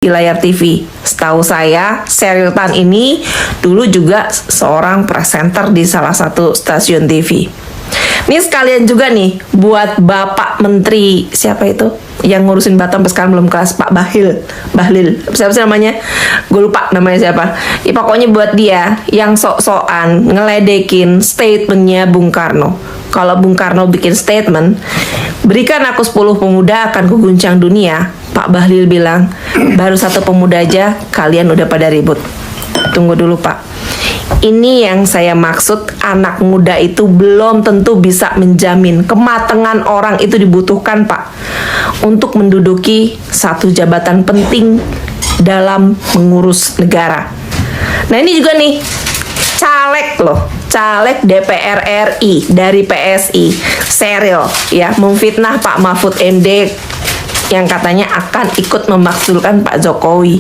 di layar TV. Setahu saya, Sheryl Tan ini dulu juga seorang presenter di salah satu stasiun TV. Ini sekalian juga nih buat Bapak Menteri siapa itu yang ngurusin Batam sampai sekarang belum kelas, Pak Bahlil, siapa sih namanya? Gue lupa namanya siapa. Ya, pokoknya buat dia yang sok-sokan ngeledekin statementnya Bung Karno. Kalau Bung Karno bikin statement, berikan aku 10 pemuda akan kuguncang dunia. Pak Bahlil bilang, baru 1 pemuda aja kalian udah pada ribut. Tunggu dulu Pak. Ini yang saya maksud, anak muda itu belum tentu bisa menjamin kematangan orang itu dibutuhkan Pak untuk menduduki satu jabatan penting dalam mengurus negara. Nah ini juga nih caleg loh, caleg DPR RI dari PSI, Sheryl ya memfitnah Pak Mahfud MD yang katanya akan ikut memakzulkan Pak Jokowi.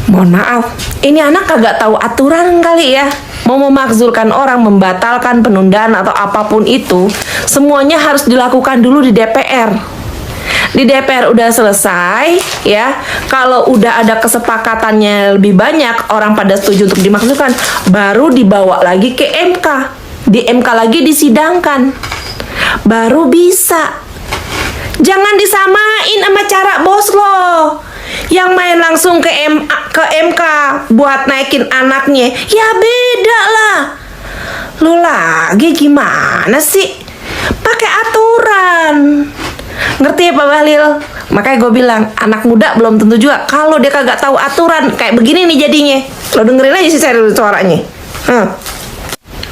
Mohon maaf, ini anak kagak tahu aturan kali ya. Mau memakzulkan orang, membatalkan penundaan atau apapun itu, semuanya harus dilakukan dulu di DPR. Di DPR udah selesai ya. Kalau udah ada kesepakatannya lebih banyak, orang pada setuju untuk dimakzulkan, baru dibawa lagi ke MK. Di MK lagi disidangkan. Baru bisa. Jangan disamain sama cara bos lo yang main langsung ke MK buat naikin anaknya. Ya beda lah. Lu lagi gimana sih? Pakai aturan. Ngerti ya Pak Bahlil? Makanya gue bilang anak muda belum tentu juga. Kalau dia kagak tahu aturan kayak begini nih jadinya. Lo dengerin aja sih suaranya.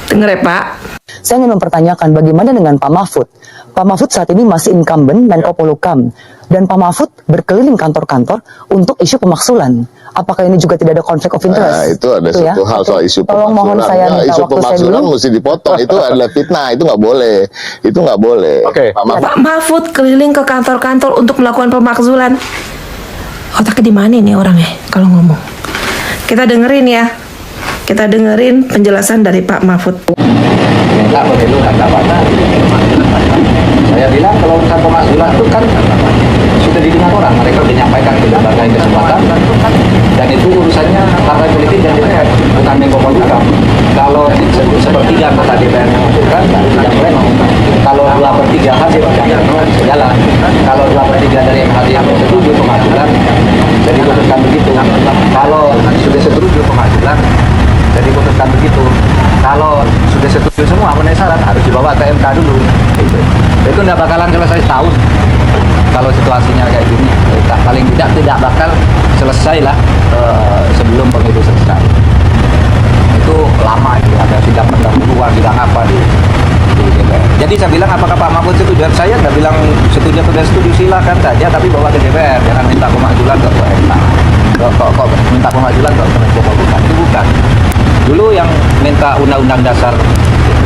Denger ya Pak. Saya ingin mempertanyakan bagaimana dengan Pak Mahfud. Pak Mahfud saat ini masih incumbent Menko Polhukam. Dan Pak Mahfud berkeliling kantor-kantor untuk isu pemaksulan. Apakah ini juga tidak ada konflik of interest? Nah, itu ada satu hal soal isu tolong mohon saya minta isu waktu saya pemaksulan dulu. mesti dipotong. Itu adalah fitnah, itu nggak boleh. Itu nggak boleh. Oke. Pak Mahfud keliling ke kantor-kantor untuk melakukan pemakzulan. Otaknya di mana nih orangnya kalau ngomong? Kita dengerin ya. Kita dengerin penjelasan dari Pak Mahfud. Minta pemilu kata mana? Saya bilang kalau urusan pemakzulan itu kan sudah didengar orang, mereka sudah menyampaikan di berbagai kesempatan, dan itu urusannya partai politik dan DPR, bukan Menko Polhukam. Kalau sepertiga kata DPR mengusulkan, tidak boleh. Kalau 2/3 hasil jalan. Kalau 2/3 dari MHT yang setuju pemakzulan, jadi putuskan begitu. Kalau sudah setuju pemakzulan, jadi putuskan begitu. Kalau sudah setuju semua memenuhi syarat harus dibawa ke MK dulu. Itu nggak bakalan selesai setahun. Kalau situasinya kayak gini, paling tidak bakal selesai lah sebelum pemilu selesai. Itu lama itu, ada sidang pendahuluan, sidang apa di DPR. Jadi saya bilang apakah Pak Mahfud setuju? Saya nggak bilang setuju atau tidak setuju, silakan saja, tapi bawa ke DPR, jangan minta pemakzulan ke MK. Kok minta pemakzulan ke Menko Polhukam, itu bukan. Dulu yang minta undang-undang dasar,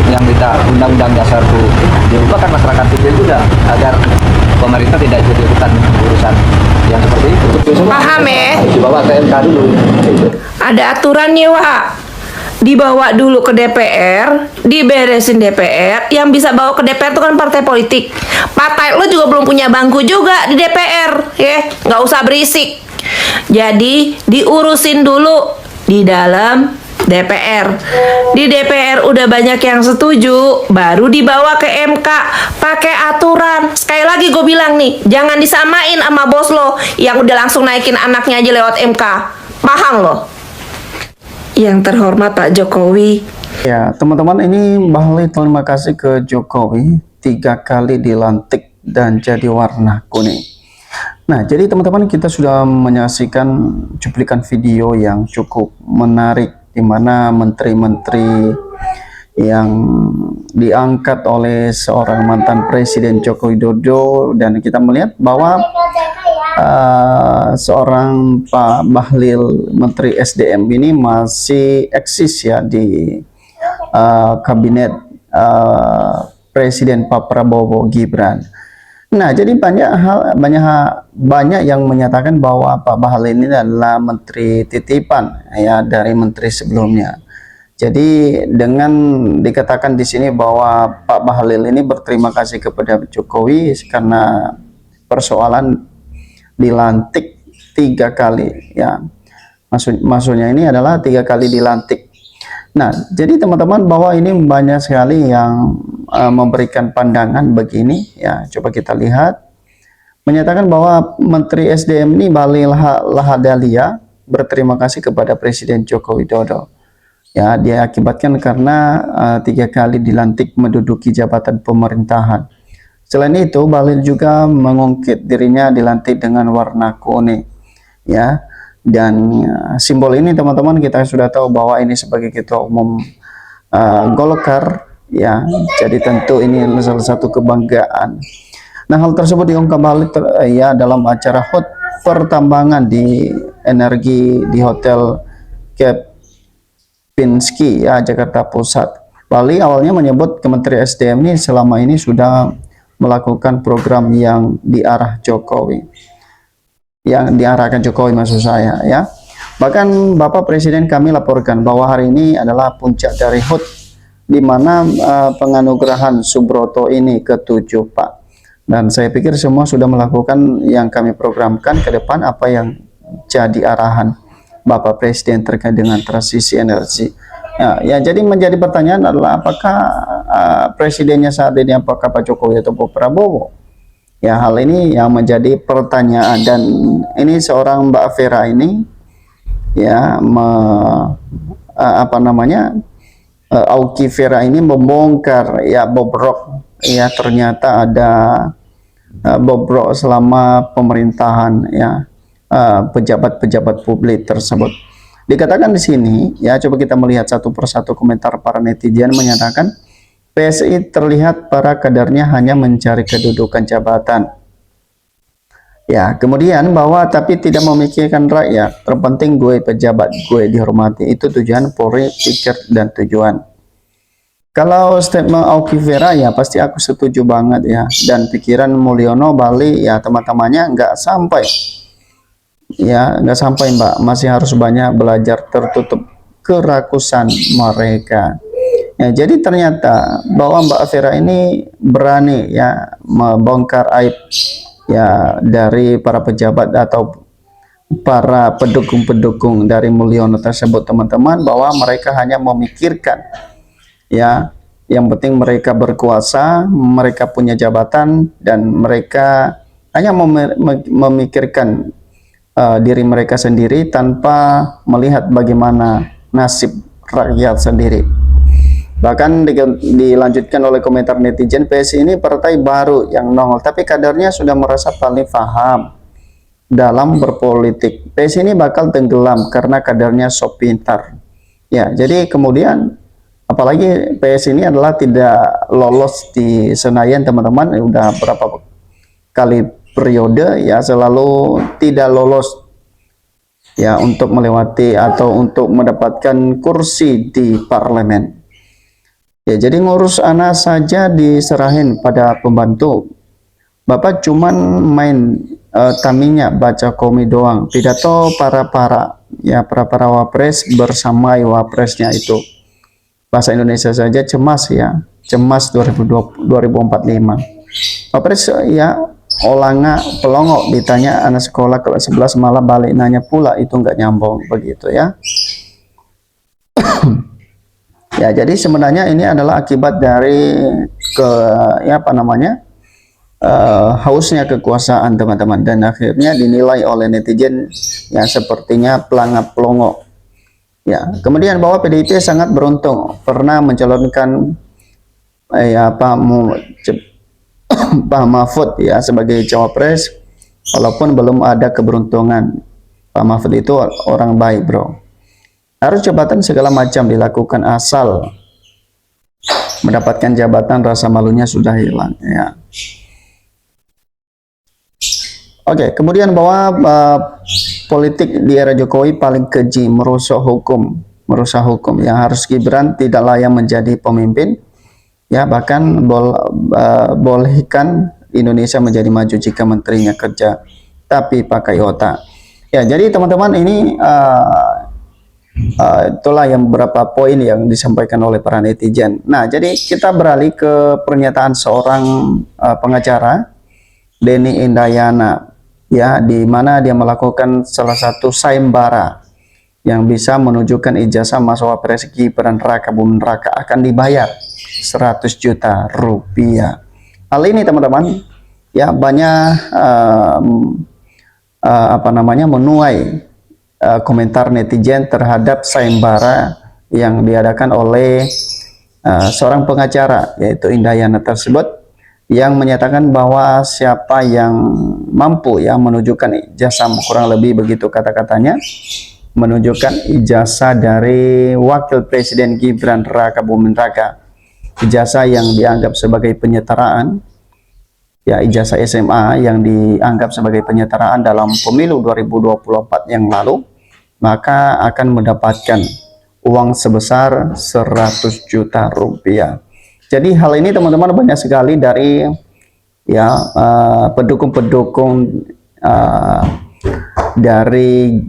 yang minta undang-undang dasar itu dirubah kan masyarakat sipil juga, agar pemerintah tidak ikut-ikutan urusan yang seperti itu. Paham ya? Harus dibawa ke MK dulu. Ada aturannya Wak. Dibawa dulu ke DPR, diberesin DPR. Yang bisa bawa ke DPR itu kan partai politik. Partai lo juga belum punya bangku juga di DPR, ya, nggak usah berisik. Jadi diurusin dulu di dalam DPR. Di DPR udah banyak yang setuju, baru dibawa ke MK pakai aturan. Sekali lagi gue bilang nih, jangan disamain sama bos lo yang udah langsung naikin anaknya aja lewat MK. Paham lo? Yang terhormat Pak Jokowi. Ya, teman-teman, ini Bahlil terima kasih ke Jokowi 3 kali dilantik dan jadi warna kuning. Nah, jadi teman-teman, kita sudah menyaksikan cuplikan video yang cukup menarik di mana menteri-menteri yang diangkat oleh seorang mantan Presiden Joko Widodo, dan kita melihat bahwa seorang Pak Bahlil Menteri SDM ini masih eksis ya di kabinet Presiden Pak Prabowo Gibran. Nah, jadi banyak yang menyatakan bahwa Pak Bahlil ini adalah menteri titipan ya dari menteri sebelumnya. Jadi dengan dikatakan di sini bahwa Pak Bahlil ini berterima kasih kepada Jokowi karena persoalan dilantik 3 kali ya. Maksudnya ini adalah 3 kali dilantik. Nah, jadi teman-teman bahwa ini banyak sekali yang memberikan pandangan begini ya. Coba kita lihat, menyatakan bahwa Menteri SDM ini Bahlil Lahadalia berterima kasih kepada Presiden Joko Widodo. Ya, dia akibatkan karena 3 kali dilantik menduduki jabatan pemerintahan. Selain itu, Bahlil juga mengungkit dirinya dilantik dengan warna kuning. Ya, dan simbol ini teman-teman kita sudah tahu bahwa ini sebagai ketua umum Golkar ya, jadi tentu ini salah satu kebanggaan. Nah, hal tersebut diungkap Bahlil ya dalam acara HUT pertambangan di energi di Hotel Kempinski ya, Jakarta Pusat. Bahlil awalnya menyebut Kementerian SDM ini selama ini sudah melakukan program yang diarahkan Jokowi maksud saya ya. Bahkan Bapak Presiden kami laporkan bahwa hari ini adalah puncak dari HUT di mana penganugerahan Subroto ini ke-7 Pak. Dan saya pikir semua sudah melakukan yang kami programkan ke depan, apa yang jadi arahan Bapak Presiden terkait dengan transisi energi. Ya, jadi menjadi pertanyaan adalah apakah presidennya saat ini apakah Pak Jokowi atau Pak Prabowo? Ya, hal ini yang menjadi pertanyaan, dan ini seorang Mbak Vera ini ya Auki Vera ini membongkar ya bobrok ya, ternyata ada bobrok selama pemerintahan ya pejabat-pejabat publik tersebut. Dikatakan di sini ya, coba kita melihat satu persatu komentar para netizen menyatakan PSI terlihat para kadernya hanya mencari kedudukan jabatan. Ya, kemudian bahwa tapi tidak memikirkan rakyat. Terpenting gue pejabat, gue dihormati. Itu tujuan Polri, tiket dan tujuan. Kalau statement Auki Vera ya pasti aku setuju banget ya. Dan pikiran Mulyono Bali ya teman-temannya nggak sampai. Ya, nggak sampai Mbak. Masih harus banyak belajar, tertutup kerakusan mereka. Ya, jadi ternyata bahwa Mbak Vera ini berani ya membongkar aib ya dari para pejabat atau para pendukung-pendukung dari Mulyono tersebut teman-teman, bahwa mereka hanya memikirkan ya yang penting mereka berkuasa, mereka punya jabatan, dan mereka hanya memikirkan diri mereka sendiri tanpa melihat bagaimana nasib rakyat sendiri. Bahkan dilanjutkan oleh komentar netizen, PSI ini partai baru yang nongol, tapi kadernya sudah merasa paling paham dalam berpolitik. PSI ini bakal tenggelam karena kadernya sok pintar. Ya, jadi kemudian apalagi PSI ini adalah tidak lolos di Senayan teman-teman, udah berapa kali periode ya selalu tidak lolos ya untuk melewati atau untuk mendapatkan kursi di parlemen. Ya, jadi ngurus anak saja diserahin pada pembantu. Bapak cuman main taminya baca komik doang. Pidato para wapres bersama wapresnya itu. Bahasa Indonesia saja cemas ya. Cemas 2045. Wapres ya olanga pelongok, ditanya anak sekolah kelas 11 malah balik nanya pula, itu nggak nyambung begitu ya. Ya, jadi sebenarnya ini adalah akibat dari hausnya kekuasaan teman-teman, dan akhirnya dinilai oleh netizen ya sepertinya pelangap pelongo. Ya, kemudian bahwa PDIP sangat beruntung pernah mencalonkan Pak Mahfud ya sebagai cawapres, walaupun belum ada keberuntungan. Pak Mahfud itu orang baik, bro. Harus jabatan segala macam dilakukan, asal mendapatkan jabatan rasa malunya sudah hilang ya. Oke, kemudian bahwa politik di era Jokowi paling keji, merusak hukum yang harus Gibran tidak layak menjadi pemimpin ya, bahkan bolehkan Indonesia menjadi maju jika menterinya kerja tapi pakai otak. Ya, jadi teman-teman ini itulah yang beberapa poin yang disampaikan oleh para netizen. Nah, jadi kita beralih ke pernyataan seorang pengacara, Denny Indayana ya, di mana dia melakukan salah satu sayembara yang bisa menunjukkan ijazah Mas Wapres Gibran Raka Buming Raka akan dibayar 100 juta rupiah. Hal ini teman-teman ya banyak menuai komentar netizen terhadap sayembara yang diadakan oleh seorang pengacara yaitu Indayana tersebut, yang menyatakan bahwa siapa yang mampu ya menunjukkan ijazah, kurang lebih begitu kata-katanya, menunjukkan ijazah dari Wakil Presiden Gibran Raka Buming Raka, ijazah yang dianggap sebagai penyetaraan, ya ijazah SMA yang dianggap sebagai penyetaraan dalam pemilu 2024 yang lalu, maka akan mendapatkan uang sebesar 100 juta rupiah. Jadi hal ini teman-teman banyak sekali dari ya pendukung-pendukung dari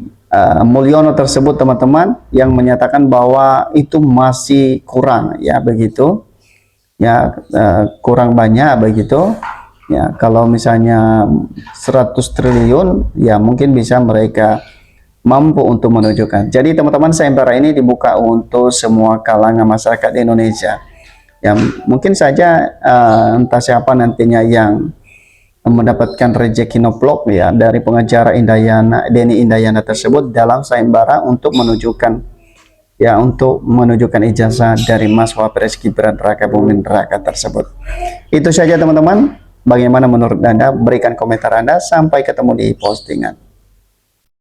Mulyono tersebut teman-teman, yang menyatakan bahwa itu masih kurang ya begitu ya, kurang banyak begitu ya. Kalau misalnya 100 triliun ya mungkin bisa mereka mampu untuk menunjukkan. Jadi teman-teman, sayembara ini dibuka untuk semua kalangan masyarakat di Indonesia. Ya mungkin saja entah siapa nantinya yang mendapatkan rezeki noplok ya dari pengacara Denny Indayana tersebut dalam sayembara untuk menunjukkan ijazah dari Mas Wapres Gibran Raka Buming Raka tersebut. Itu saja teman-teman. Bagaimana menurut Anda? Berikan komentar Anda. Sampai ketemu di postingan.